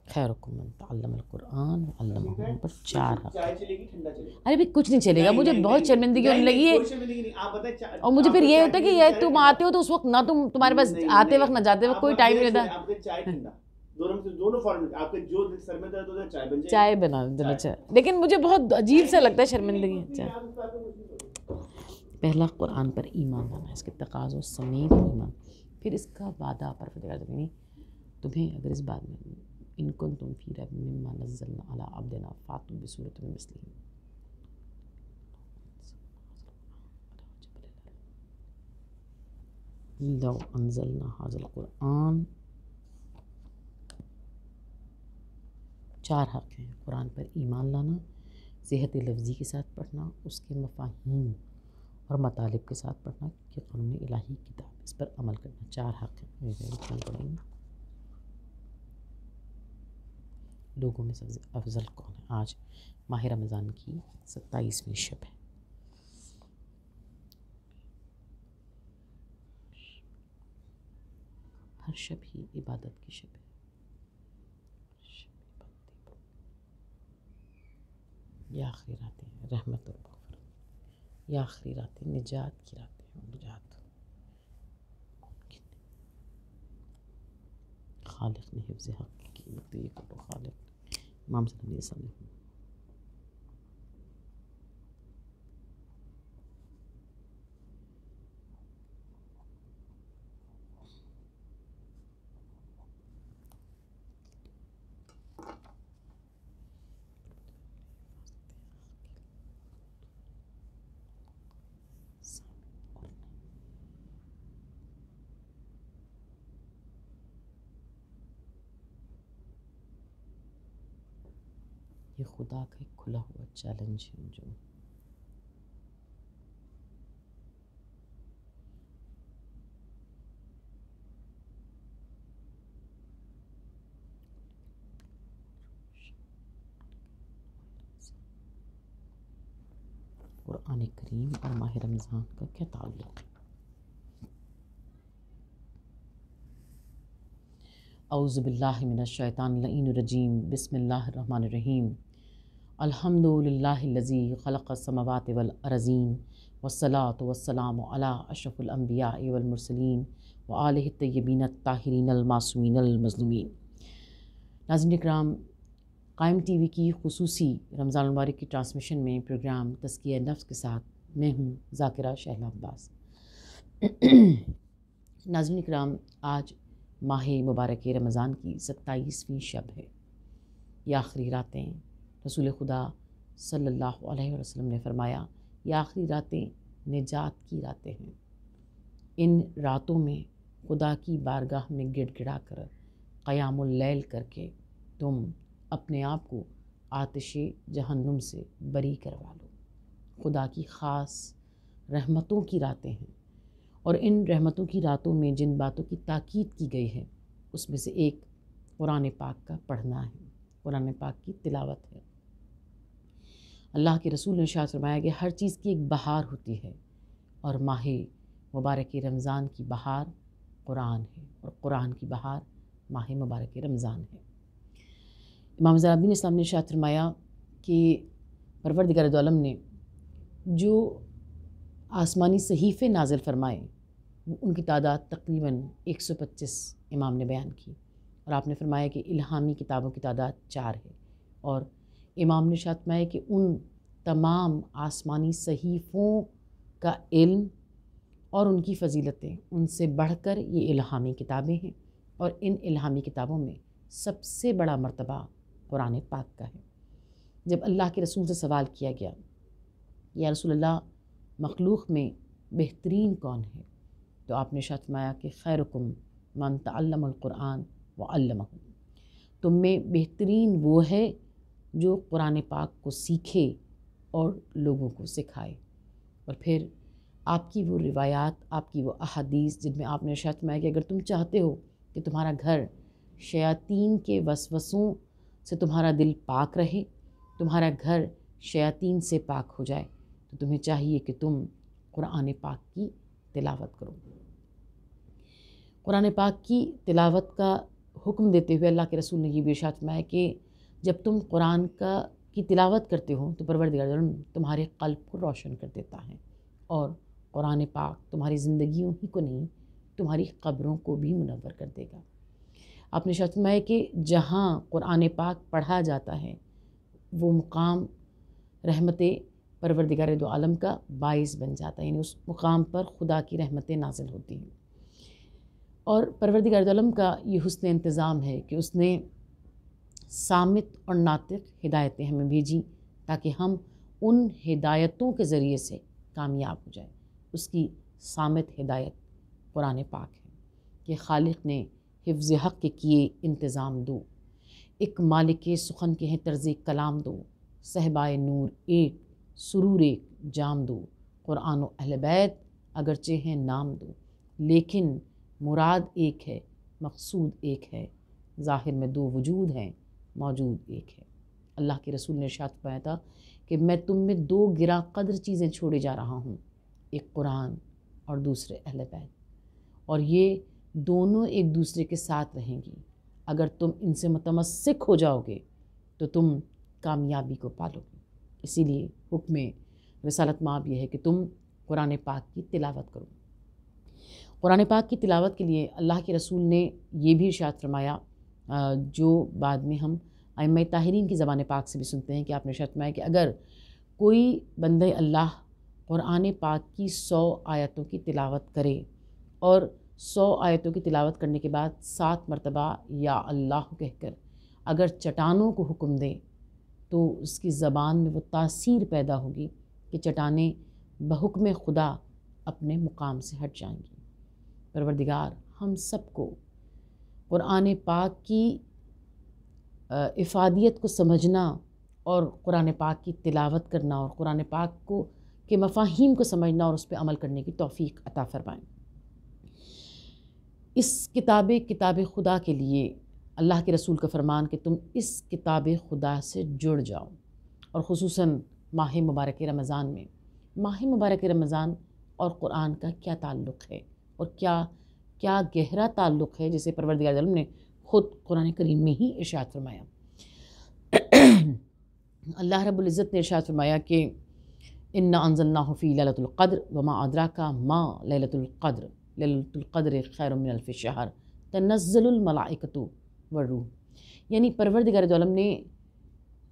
خیرکم من تعلم القرآن وعلمہ پر 4 حق. چائے چلے گی ٹھنڈا چلے گا؟ ارے بھی کچھ نہیں چلے گا، مجھے بہت شرمندگی ہونے لگی ہے. کوئی شرمندگی نہیں، آپ بتائیں. اور مجھے پھر یہ ہوتا ہے کہ یہ تم آتے ہو تو اس وقت نہ تمہارے پاس آتے وقت نہ جاتے وقت کوئی ٹائم نہیں رہتا. آپ کے چائے ٹھنڈا، دونوں فارمیٹ، آپ کے جو سر میں درد ہوتا ہے چائے بن جائے، چائے بنا دینا چاہے. لیکن مجھے بہت عجیب سا لگتا ہے شرمندگی. اچھا، پہلا قرآن پر ایمان لانا، اس کے تقاضوں سمیت ایمان. پھر اس کا وعدہ پروردگار نے تمہیں اگر اس بات میں ان کنتم فی ریب مما نزلنا علی عبدنا فاتوا بسورۃ من مثلہ لو انزلنا ھذا القرآن. 4 حق ہیں. قرآن پر ایمان لانا، صحت لفظی کے ساتھ پڑھنا، اس کے مفاہیم اور مطالب کے ساتھ پڑھنا کہ قانون الہی کتاب، اس پر عمل کرنا. 4 حق ہیں. لوگوں میں سب سے افضل کون ہے؟ آج ماہ رمضان کی 27ویں شب ہے. ہر شب ہی عبادت کی شب ہے. یا آخری راتیں رحمت اور مغفرت، یا آخری راتیں نجات کی راتیں ہیں. نجات خالق نے حفظ حق کی، تو یہ کرو خالق امام صلی اللہ علیہ وسلم. یہ خدا کا ایک کھلا ہوا چیلنج ہے جو قرآن کریم اور ماہ رمضان کا کیا تعلق ہے؟ اعوذ باللہ من الشیطان اللعین الرجیم. بسم اللہ الرحمن الرحیم. الحمد للہ الذی خلق السماوات والارضین والصلاۃ والسلام علی اشرف الانبیاء والمرسلین وآلہ الطیبین الطاہرین المعصومین المظلومین. ناظرین اکرام، قائم ٹی وی کی خصوصی رمضان المبارک کی ٹرانسمیشن میں پروگرام تزکیہ نفس کے ساتھ میں ہوں ذاکرہ شہلا عباس. ناظرین اکرام، آج ماہ مبارک رمضان کی 27ویں شب ہے. یہ آخری راتیں، رسول خدا صلی اللہ علیہ وسلم نے فرمایا یہ آخری راتیں نجات کی راتیں ہیں. ان راتوں میں خدا کی بارگاہ میں گڑ گڑا کر قیام اللیل کر کے تم اپنے آپ کو آتش جہنم سے بری کروا لو. خدا کی خاص رحمتوں کی راتیں ہیں، اور ان رحمتوں کی راتوں میں جن باتوں کی تاکید کی گئی ہے اس میں سے ایک قرآن پاک کا پڑھنا ہے، قرآن پاک کی تلاوت ہے. اللہ کے رسول نے ارشاد فرمایا کہ ہر چیز کی ایک بہار ہوتی ہے، اور ماہ مبارک رمضان کی بہار قرآن ہے، اور قرآن کی بہار ماہ مبارک رمضان ہے. امام زین العابدین اسلام نے ارشاد فرمایا کہ پروردگار دو عالم نے جو آسمانی صحیفے نازل فرمائے ان کی تعداد تقریباً 125 امام نے بیان کی، اور آپ نے فرمایا کہ الہامی کتابوں کی تعداد 4 ہے. اور امام نے ارشاد فرمایا کہ ان تمام آسمانی صحیفوں کا علم اور ان کی فضیلتیں ان سے بڑھ کر یہ الہامی کتابیں ہیں، اور ان الہامی کتابوں میں سب سے بڑا مرتبہ قرآن پاک کا ہے. جب اللہ کے رسول سے سوال کیا گیا یا رسول اللہ مخلوق میں بہترین کون ہے، تو آپ نے ارشاد فرمایا کہ خیرکم من تعلم القرآن وعلمہ. تم میں بہترین وہ ہے جو قرآن پاک کو سیکھے اور لوگوں کو سکھائے. اور پھر آپ کی وہ روایات، آپ کی وہ احادیث جن میں آپ نے ارشاد فرمایا کہ اگر تم چاہتے ہو کہ تمہارا گھر شیاطین کے وسوسوں سے تمہارا دل پاک رہے، تمہارا گھر شیاطین سے پاک ہو جائے، تو تمہیں چاہیے کہ تم قرآن پاک کی تلاوت کرو. قرآن پاک کی تلاوت کا حکم دیتے ہوئے اللہ کے رسول نے یہ بھی ارشاد فرمایا کہ جب تم قرآن کی تلاوت کرتے ہو تو پروردگار عالم تمہارے قلب کو روشن کر دیتا ہے، اور قرآن پاک تمہاری زندگیوں ہی کو نہیں تمہاری قبروں کو بھی منور کر دے گا۔ آپ نے ارشاد فرمایا کہ جہاں قرآن پاک پڑھا جاتا ہے وہ مقام رحمت پروردگار دو عالم کا باعث بن جاتا ہے، یعنی اس مقام پر خدا کی رحمتیں نازل ہوتی ہیں۔ اور پروردگار دو عالم کا یہ حسن انتظام ہے کہ اس نے صامت اور ناطق ہدایتیں ہمیں بھیجی تاکہ ہم ان ہدایتوں کے ذریعے سے کامیاب ہو جائیں۔ اس کی صامت ہدایت قرآن پاک ہے کہ خالق نے حفظ حق کے کیے انتظام دو، ایک مالک سخن کے ہیں طرز کلام دو، صحبائے نور ایک سرور ایک جام دو، قرآن و اہل بیت اگرچہ ہیں نام دو، لیکن مراد ایک ہے مقصود ایک ہے، ظاہر میں دو وجود ہیں موجود ایک ہے۔ اللہ کے رسول نے ارشاد فرمایا تھا کہ میں تم میں دو گراں قدر چیزیں چھوڑے جا رہا ہوں، ایک قرآن اور دوسرے اہل بیت، اور یہ دونوں ایک دوسرے کے ساتھ رہیں گی۔ اگر تم ان سے متمسک ہو جاؤ گے تو تم کامیابی کو پالو گے۔ اسی لیے حکم رسالت مآب یہ ہے کہ تم قرآن پاک کی تلاوت کرو۔ قرآن پاک کی تلاوت کے لیے اللہ کے رسول نے یہ بھی ارشاد فرمایا جو بعد میں ہم ائمہ طاہرین کی زبان پاک سے بھی سنتے ہیں کہ آپ نے ارشاد فرمایا کہ اگر کوئی بندہ اللہ قرآن پاک کی 100 آیتوں کی تلاوت کرے اور 100 آیتوں کی تلاوت کرنے کے بعد 7 مرتبہ یا اللہ کہہ کر اگر چٹانوں کو حکم دے تو اس کی زبان میں وہ تاثیر پیدا ہوگی کہ چٹانیں بحکم خدا اپنے مقام سے ہٹ جائیں گی۔ پروردگار ہم سب کو قرآن پاک کی افادیت کو سمجھنا اور قرآن پاک کی تلاوت کرنا اور قرآن پاک کے مفاہیم کو سمجھنا اور اس پہ عمل کرنے کی توفیق عطا فرمائیں۔ اس کتاب خدا کے لیے اللہ کے رسول کا فرمان کہ تم اس کتاب خدا سے جڑ جاؤ، اور خصوصاً ماہ مبارک رمضان میں۔ ماہ مبارک رمضان اور قرآن کا کیا تعلق ہے اور کیا گہرا تعلق ہے، جسے پروردگار عالم نے خود قرآن کریم میں ہی ارشاد فرمایا۔ اللہ رب العزت نے ارشاد فرمایا کہ انا انزلناہ فی لیلۃ القدر وما ادراک ما لیلۃ القدر لیلۃ القدر خیر من الف شہر تنزل الملائکۃ والروح، یعنی پروردگار عالم نے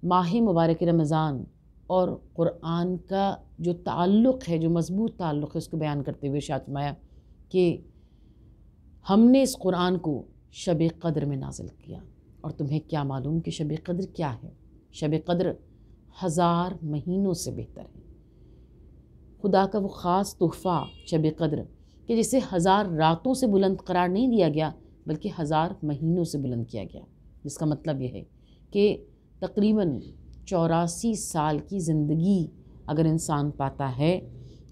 ماہ مبارک رمضان اور قرآن کا جو تعلق ہے، جو مضبوط تعلق ہے، اس کو بیان کرتے ہوئے ارشاد فرمایا کہ ہم نے اس قرآن کو شب قدر میں نازل کیا، اور تمہیں کیا معلوم کہ شب قدر کیا ہے؟ شب قدر 1000 مہینوں سے بہتر ہے۔ خدا کا وہ خاص تحفہ شب قدر کہ جسے 1000 راتوں سے بلند قرار نہیں دیا گیا بلکہ 1000 مہینوں سے بلند کیا گیا، جس کا مطلب یہ ہے کہ تقریباً 84 سال کی زندگی اگر انسان پاتا ہے،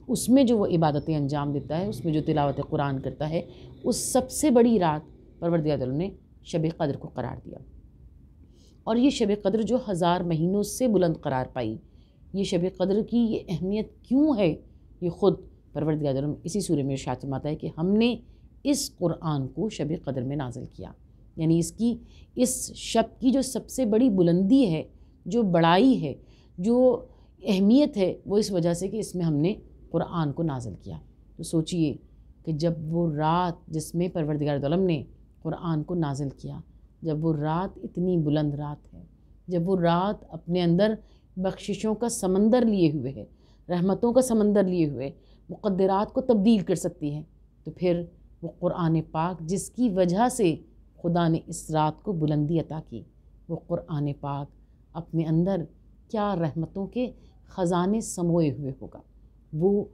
اس میں جو وہ عبادتیں انجام دیتا ہے، اس میں جو تلاوت قرآن کرتا ہے، اس سب سے بڑی رات پروردگار عالم نے شب قدر کو قرار دیا۔ اور یہ شب قدر جو 1000 مہینوں سے بلند قرار پائی، یہ شب قدر کی یہ اہمیت کیوں ہے، یہ خود پروردگار عالم اسی سورہ میں ارشاد فرماتا ہے کہ ہم نے اس قرآن کو شب قدر میں نازل کیا، یعنی اس شب کی جو سب سے بڑی بلندی ہے، جو بڑائی ہے، جو اہمیت ہے، وہ اس وجہ سے کہ اس میں ہم نے قرآن کو نازل کیا۔ تو سوچئے کہ جب وہ رات جس میں پروردگار عالم نے قرآن کو نازل کیا، جب وہ رات اتنی بلند رات ہے، جب وہ رات اپنے اندر بخششوں کا سمندر لیے ہوئے ہے، رحمتوں کا سمندر لیے ہوئے، مقدرات کو تبدیل کر سکتی ہے، تو پھر وہ قرآن پاک جس کی وجہ سے خدا نے اس رات کو بلندی عطا کی، وہ قرآن پاک اپنے اندر کیا رحمتوں کے خزانے سموئے ہوئے ہوگا۔ وہ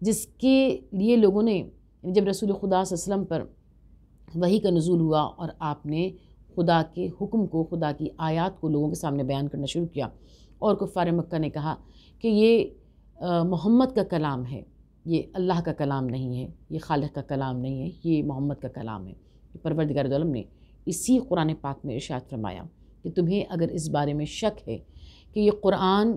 جس کے لیے لوگوں نے جب رسول خدا صلی اللہ علیہ وسلم پر وحی کا نزول ہوا اور آپ نے خدا کے حکم کو، خدا کی آیات کو لوگوں کے سامنے بیان کرنا شروع کیا، اور کفار مکہ نے کہا کہ یہ محمد کا کلام ہے، یہ اللہ کا کلام نہیں ہے، یہ خالق کا کلام نہیں ہے، یہ محمد کا کلام ہے، تو پروردگار عالم نے اسی قرآن پاک میں ارشاد فرمایا کہ تمہیں اگر اس بارے میں شک ہے کہ یہ قرآن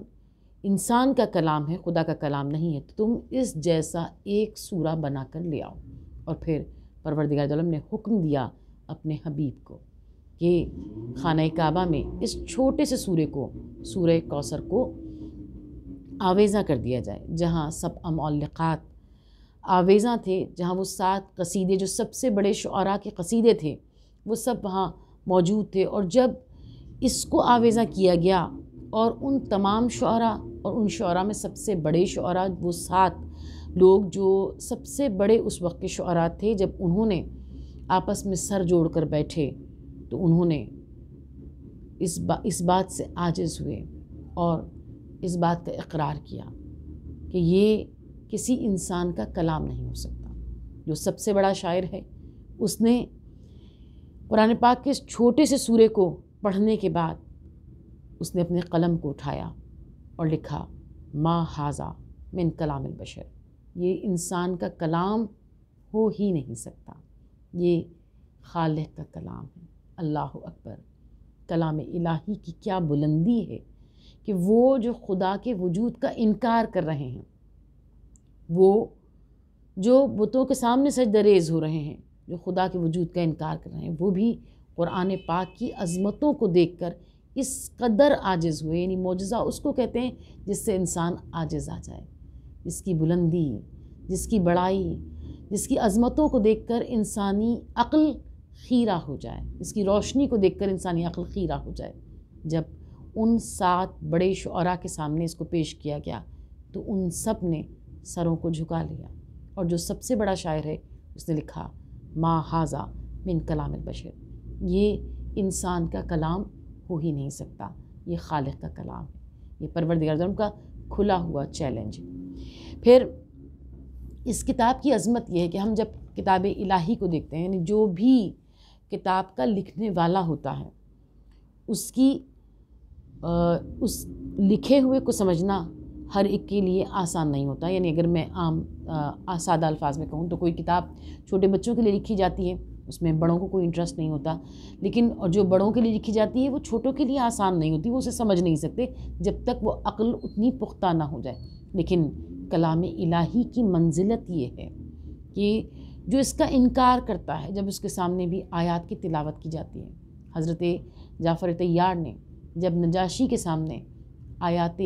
انسان کا کلام ہے، خدا کا کلام نہیں ہے، تو تم اس جیسا ایک سورہ بنا کر لے آؤ۔ اور پھر پروردگار عالم نے حکم دیا اپنے حبیب کو کہ خانہ کعبہ میں اس چھوٹے سے سورے کو، سورہ کوثر کو آویزہ کر دیا جائے، جہاں سب معلقات آویزاں تھے، جہاں وہ 7 قصیدے جو سب سے بڑے شعراء کے قصیدے تھے وہ سب وہاں موجود تھے۔ اور جب اس کو آویزہ کیا گیا اور ان تمام شعراء اور ان شعراء میں سب سے بڑے شعراء وہ 7 لوگ جو سب سے بڑے اس وقت کے شعراء تھے، جب انہوں نے آپس میں سر جوڑ کر بیٹھے تو انہوں نے اس بات سے عاجز ہوئے اور اس بات کا اقرار کیا کہ یہ کسی انسان کا کلام نہیں ہو سکتا۔ جو سب سے بڑا شاعر ہے، اس نے قرآن پاک کے اس چھوٹے سے سورے کو پڑھنے کے بعد اس نے اپنے قلم کو اٹھایا اور لکھا ما ھذا من کلام البشر، یہ انسان کا کلام ہو ہی نہیں سکتا، یہ خالق کا کلام ہے۔ اللہ اکبر! کلام الہی کی کیا بلندی ہے کہ وہ جو خدا کے وجود کا انکار کر رہے ہیں، وہ جو بتوں کے سامنے سجدہ ریز ہو رہے ہیں، جو خدا کے وجود کا انکار کر رہے ہیں، وہ بھی قرآن پاک کی عظمتوں کو دیکھ کر اس قدر عاجز ہوئے۔ یعنی معجزہ اس کو کہتے ہیں جس سے انسان عاجز آ جائے، جس کی بلندی، جس کی بڑائی، جس کی عظمتوں کو دیکھ کر انسانی عقل خیرہ ہو جائے، اس کی روشنی کو دیکھ کر انسانی عقل خیرہ ہو جائے۔ جب ان 7 بڑے شعراء کے سامنے اس کو پیش کیا گیا تو ان سب نے سروں کو جھکا لیا، اور جو سب سے بڑا شاعر ہے اس نے لکھا ما ھذا من کلام البشر، یہ انسان کا کلام ہو ہی نہیں سکتا، یہ خالق کا کلام ہے، یہ پروردگار عالم کا کھلا ہوا چیلنج۔ پھر اس کتاب کی عظمت یہ ہے کہ ہم جب کتاب الہی کو دیکھتے ہیں، یعنی جو بھی کتاب کا لکھنے والا ہوتا ہے، اس لکھے ہوئے کو سمجھنا ہر ایک کے لیے آسان نہیں ہوتا۔ یعنی اگر میں عام سادہ الفاظ میں کہوں تو کوئی کتاب چھوٹے بچوں کے لیے لکھی جاتی ہے، اس میں بڑوں کو کوئی انٹرسٹ نہیں ہوتا، لیکن اور جو بڑوں کے لیے لکھی جاتی ہے وہ چھوٹوں کے لیے آسان نہیں ہوتی، وہ اسے سمجھ نہیں سکتے جب تک وہ عقل اتنی پختہ نہ ہو جائے۔ لیکن کلام الہی کی منزلت یہ ہے کہ جو اس کا انکار کرتا ہے، جب اس کے سامنے بھی آیات کی تلاوت کی جاتی ہے۔ حضرت جعفر طیار نے جب نجاشی کے سامنے آیات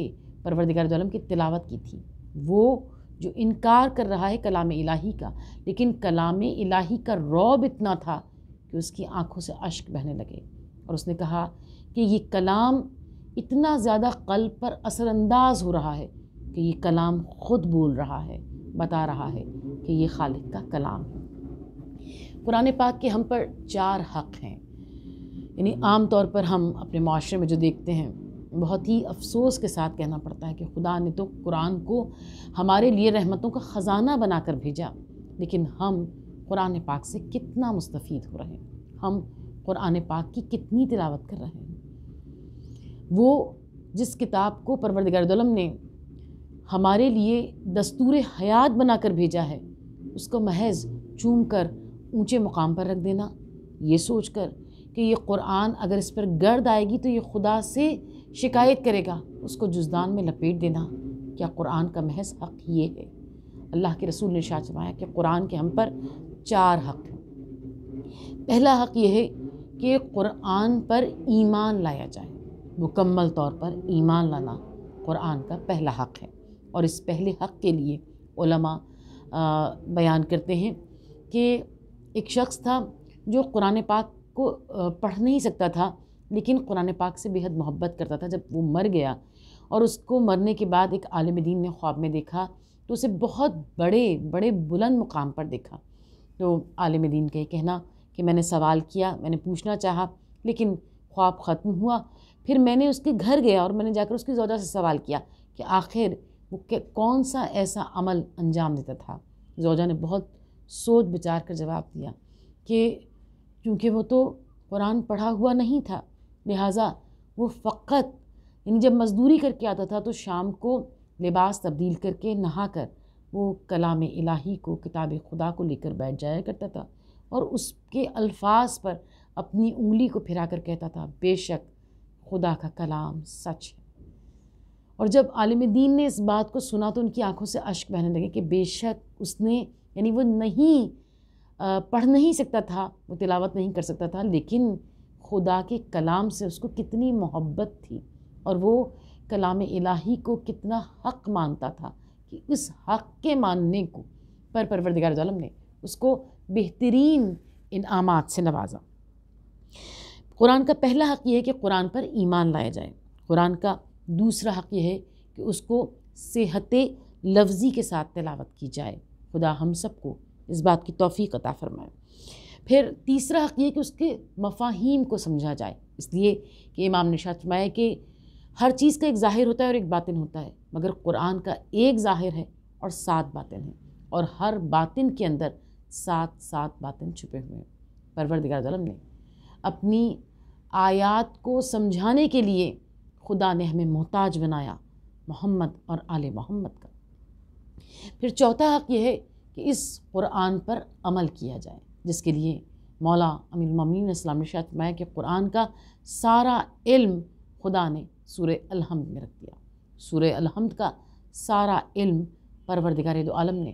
پروردگار عالم کی تلاوت کی تھی، وہ جو انکار کر رہا ہے کلام الہی کا، لیکن کلام الہی کا رعب اتنا تھا کہ اس کی آنکھوں سے اشک بہنے لگے، اور اس نے کہا کہ یہ کلام اتنا زیادہ قلب پر اثر انداز ہو رہا ہے کہ یہ کلام خود بول رہا ہے، بتا رہا ہے کہ یہ خالق کا کلام ہے۔ قرآن پاک کے ہم پر 4 حق ہیں۔ یعنی عام طور پر ہم اپنے معاشرے میں جو دیکھتے ہیں، بہت ہی افسوس کے ساتھ کہنا پڑتا ہے کہ خدا نے تو قرآن کو ہمارے لیے رحمتوں کا خزانہ بنا کر بھیجا، لیکن ہم قرآن پاک سے کتنا مستفید ہو رہے ہیں، ہم قرآن پاک کی کتنی تلاوت کر رہے ہیں۔ وہ جس کتاب کو پروردگار عالم نے ہمارے لیے دستور حیات بنا کر بھیجا ہے، اس کو محض چوم کر اونچے مقام پر رکھ دینا، یہ سوچ کر کہ یہ قرآن اگر اس پر گرد آئے گی تو یہ خدا سے شکایت کرے گا، اس کو جزدان میں لپیٹ دینا، کیا قرآن کا محض حق یہ ہے؟ اللہ کے رسول نے ارشاد فرمایا کہ قرآن کے ہم پر 4 حق ہیں۔ پہلا حق یہ ہے کہ قرآن پر ایمان لایا جائے، مکمل طور پر ایمان لانا قرآن کا پہلا حق ہے۔ اور اس پہلے حق کے لیے علماء بیان کرتے ہیں کہ ایک شخص تھا جو قرآن پاک کو پڑھ نہیں سکتا تھا، لیکن قرآن پاک سے بے حد محبت کرتا تھا۔ جب وہ مر گیا اور اس کو مرنے کے بعد ایک عالم دین نے خواب میں دیکھا تو اسے بہت بڑے بلند مقام پر دیکھا۔ تو عالم دین کا یہ کہنا کہ میں نے سوال کیا، میں نے پوچھنا چاہا، لیکن خواب ختم ہوا۔ پھر میں نے اس کے گھر گیا اور میں نے جا کر اس کی زوجہ سے سوال کیا کہ آخر وہ کون سا ایسا عمل انجام دیتا تھا۔ زوجہ نے بہت سوچ بچار کر جواب دیا کہ کیونکہ وہ تو قرآن پڑھا ہوا نہیں تھا، لہٰذا وہ فقط یعنی جب مزدوری کر کے آتا تھا تو شام کو لباس تبدیل کر کے نہا کر وہ کلام الہی کو، کتاب خدا کو لے کر بیٹھ جایا کرتا تھا، اور اس کے الفاظ پر اپنی انگلی کو پھرا کر کہتا تھا بے شک خدا کا کلام سچ ہے۔ اور جب عالم دین نے اس بات کو سنا تو ان کی آنکھوں سے اشک بہنے لگے کہ بے شک اس نے یعنی وہ نہیں پڑھ نہیں سکتا تھا، وہ تلاوت نہیں کر سکتا تھا، لیکن خدا کے کلام سے اس کو کتنی محبت تھی اور وہ کلام الہی کو کتنا حق مانتا تھا کہ اس حق کے ماننے کو پر پروردگار عالم نے اس کو بہترین انعامات سے نوازا۔ قرآن کا پہلا حق یہ ہے کہ قرآن پر ایمان لایا جائے۔ قرآن کا دوسرا حق یہ ہے کہ اس کو صحت لفظی کے ساتھ تلاوت کی جائے۔ خدا ہم سب کو اس بات کی توفیق عطا فرمائے۔ پھر تیسرا حق یہ کہ اس کے مفاہیم کو سمجھا جائے، اس لیے کہ امام نے ارشاد فرمایا کہ ہر چیز کا ایک ظاہر ہوتا ہے اور ایک باطن ہوتا ہے، مگر قرآن کا ایک ظاہر ہے اور 7 باطن ہیں، اور ہر باطن کے اندر 7 باطن چھپے ہوئے ہیں۔ پروردگار عالم نے اپنی آیات کو سمجھانے کے لیے خدا نے ہمیں محتاج بنایا محمد اور آل محمد کا۔ پھر چوتھا حق یہ ہے کہ اس قرآن پر عمل کیا جائے، جس کے لیے مولا امیر المومنین اسلام نے ارشاد فرمایا کہ قرآن کا سارا علم خدا نے سورہ الحمد میں رکھ دیا۔ سورہ الحمد کا سارا علم پروردگار دو عالم نے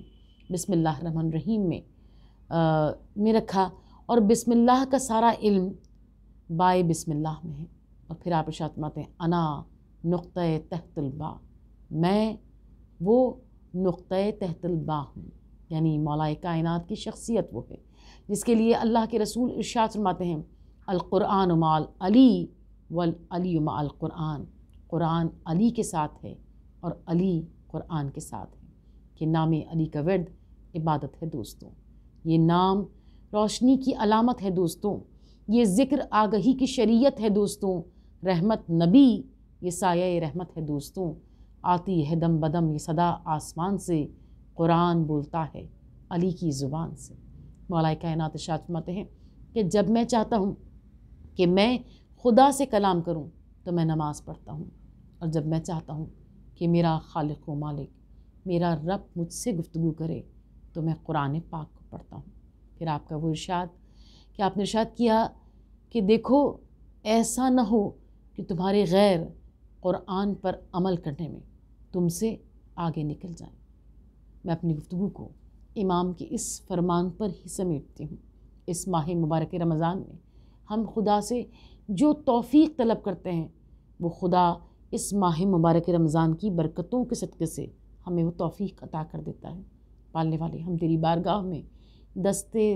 بسم اللہ الرحمن الرحیم میں رکھا، اور بسم اللہ کا سارا علم بائے بسم اللہ میں ہے۔ اور پھر آپ ارشاد فرماتے ہیں انا نقطۂ تحت الباء، میں وہ نقطۂ تحت الباء ہوں، یعنی مولا کائنات کی شخصیت وہ ہے جس کے لیے اللہ کے رسول ارشاد فرماتے ہیں القرآن مع علی والعلی مع القرآن، قرآن علی کے ساتھ ہے اور علی قرآن کے ساتھ ہے، کہ نام علی کا ورد عبادت ہے دوستوں، یہ نام روشنی کی علامت ہے دوستوں، یہ ذکر آگہی کی شریعت ہے دوستوں، رحمت نبی یہ سایہ رحمت ہے دوستوں، آتی ہے دم بدم یہ صدا آسمان سے، قرآن بولتا ہے علی کی زبان سے۔ مولا کائنات ارشاد فرماتے ہیں کہ جب میں چاہتا ہوں کہ میں خدا سے کلام کروں تو میں نماز پڑھتا ہوں، اور جب میں چاہتا ہوں کہ میرا خالق و مالک میرا رب مجھ سے گفتگو کرے تو میں قرآن پاک کو پڑھتا ہوں۔ پھر آپ کا وہ ارشاد کہ آپ نے ارشاد کیا کہ دیکھو ایسا نہ ہو کہ تمہارے غیر قرآن پر عمل کرنے میں تم سے آگے نکل جائیں۔ میں اپنی گفتگو کو امام کے اس فرمان پر ہی سمیٹتی ہوں۔ اس ماہ مبارک رمضان میں ہم خدا سے جو توفیق طلب کرتے ہیں وہ خدا اس ماہ مبارک رمضان کی برکتوں کے صدقے سے ہمیں وہ توفیق عطا کر دیتا ہے۔ پالنے والے ہم تیری بارگاہ میں دستے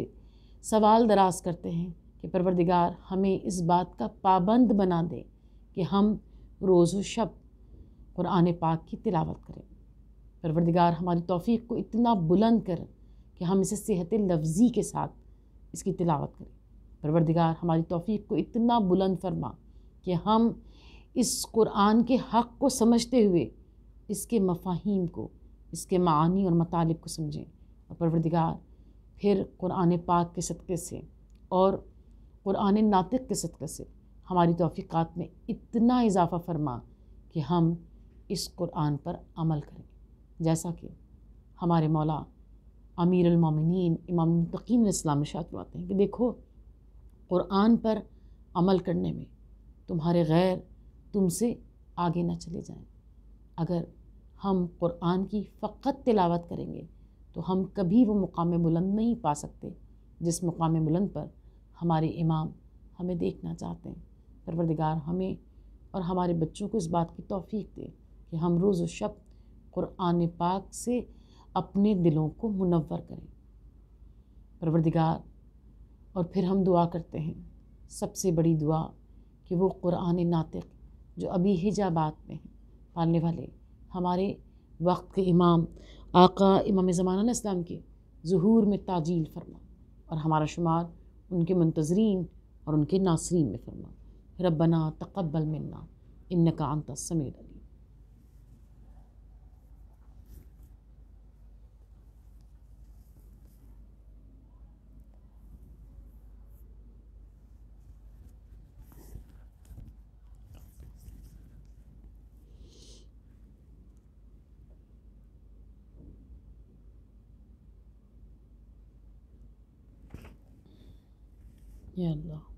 سوال دراز کرتے ہیں کہ پروردگار ہمیں اس بات کا پابند بنا دے کہ ہم روز و شب قرآن پاک کی تلاوت کریں۔ پروردگار ہماری توفیق کو اتنا بلند کر کہ ہم اسے صحت لفظی کے ساتھ اس کی تلاوت کریں۔ پروردگار ہماری توفیق کو اتنا بلند فرما کہ ہم اس قرآن کے حق کو سمجھتے ہوئے اس کے مفاہیم کو، اس کے معانی اور مطالب کو سمجھیں، اور پروردگار پھر قرآن پاک کے صدقے سے اور قرآن ناطق کے صدقے سے ہماری توفیقات میں اتنا اضافہ فرما کہ ہم اس قرآن پر عمل کریں، جیسا کہ ہمارے مولا امیر المومنین امام المتقین علیہ السلام ارشاد فرماتے ہیں کہ دیکھو قرآن پر عمل کرنے میں تمہارے غیر تم سے آگے نہ چلے جائیں۔ اگر ہم قرآن کی فقط تلاوت کریں گے تو ہم کبھی وہ مقام بلند نہیں پا سکتے جس مقام بلند پر ہمارے امام ہمیں دیکھنا چاہتے ہیں۔ پروردگار ہمیں اور ہمارے بچوں کو اس بات کی توفیق دے کہ ہم روز و شب قرآن پاک سے اپنے دلوں کو منور کریں۔ پروردگار اور پھر ہم دعا کرتے ہیں سب سے بڑی دعا کہ وہ قرآن ناطق جو ابھی حجابات میں ہیں، پالنے والے ہمارے وقت کے امام آقا امام زمانہ علیہ السلام کے ظہور میں تعجیل فرما، اور ہمارا شمار ان کے منتظرین اور ان کے ناصرین میں فرما۔ ربنا تقبل منا انک انت السمیع العلیم۔ یا اللہ